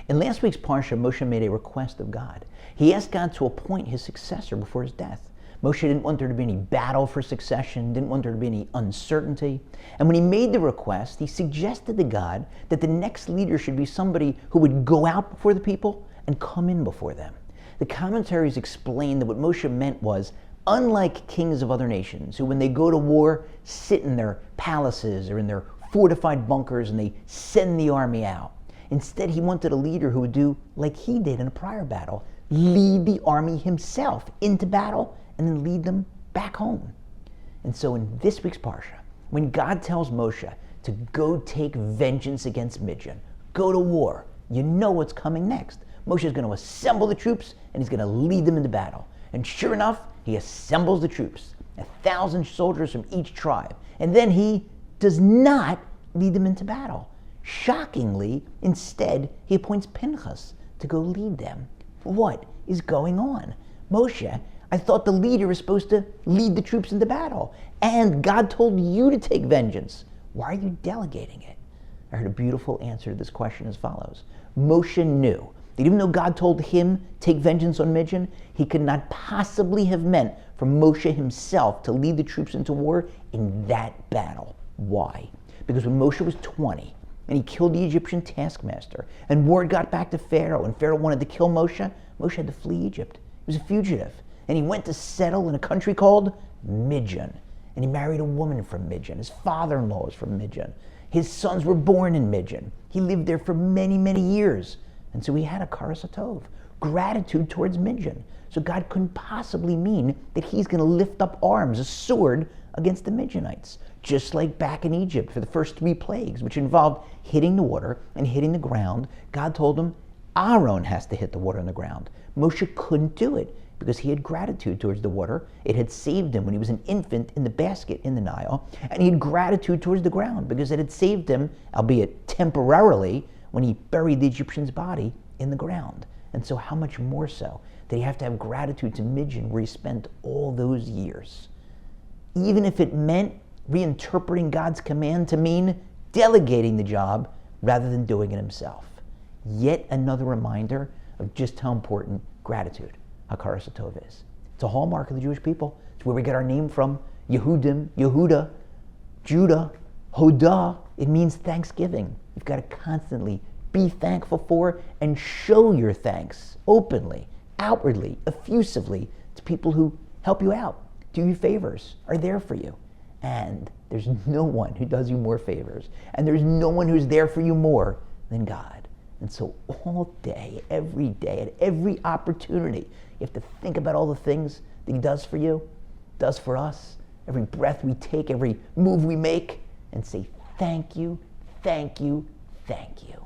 In last week's Parsha, Moshe made a request of God. He asked God to appoint his successor before his death. Moshe didn't want there to be any battle for succession, didn't want there to be any uncertainty. And when he made the request, he suggested to God that the next leader should be somebody who would go out before the people and come in before them. The commentaries explain that what Moshe meant was, unlike kings of other nations, who when they go to war, sit in their palaces or in their fortified bunkers and they send the army out. Instead, he wanted a leader who would do like he did in a prior battle, lead the army himself into battle and then lead them back home. And so in this week's Parsha, when God tells Moshe to go take vengeance against Midian, go to war, you know what's coming next. Moshe is going to assemble the troops and he's going to lead them into battle. And sure enough, he assembles the troops, 1,000 soldiers from each tribe. And then he does not lead them into battle. Shockingly, instead, he appoints Pinchas to go lead them. What is going on? Moshe, I thought the leader is supposed to lead the troops into battle. And God told you to take vengeance. Why are you delegating it? I heard a beautiful answer to this question as follows. Moshe knew that even though God told him take vengeance on Midian, he could not possibly have meant for Moshe himself to lead the troops into war in that battle. Why? Because when Moshe was 20, and he killed the Egyptian taskmaster, and word got back to Pharaoh, and Pharaoh wanted to kill Moshe, Moshe had to flee Egypt. He was a fugitive, and he went to settle in a country called Midian, and he married a woman from Midian. His father-in-law was from Midian. His sons were born in Midian. He lived there for many, many years, and so he had a karas gratitude towards Midian. So God couldn't possibly mean that he's going to lift up arms, a sword, against the Midianites. Just like back in Egypt for the first 3 plagues, which involved hitting the water and hitting the ground, God told him Aaron has to hit the water and the ground. Moshe couldn't do it because he had gratitude towards the water. It had saved him when he was an infant in the basket in the Nile. And he had gratitude towards the ground because it had saved him, albeit temporarily, when he buried the Egyptian's body in the ground. And so how much more so did he have to have gratitude to Midian where he spent all those years? Even if it meant reinterpreting God's command to mean delegating the job rather than doing it himself. Yet another reminder of just how important gratitude, hakaras hatov, is. It's a hallmark of the Jewish people. It's where we get our name from. Yehudim, Yehuda, Judah, Hodah. It means thanksgiving. You've got to constantly be thankful for and show your thanks openly, outwardly, effusively to people who help you out, do you favors, are there for you. And there's no one who does you more favors. And there's no one who's there for you more than God. And so all day, at every opportunity, you have to think about all the things that he does for you, does for us, every breath we take, every move we make, and say, thank you, thank you, thank you.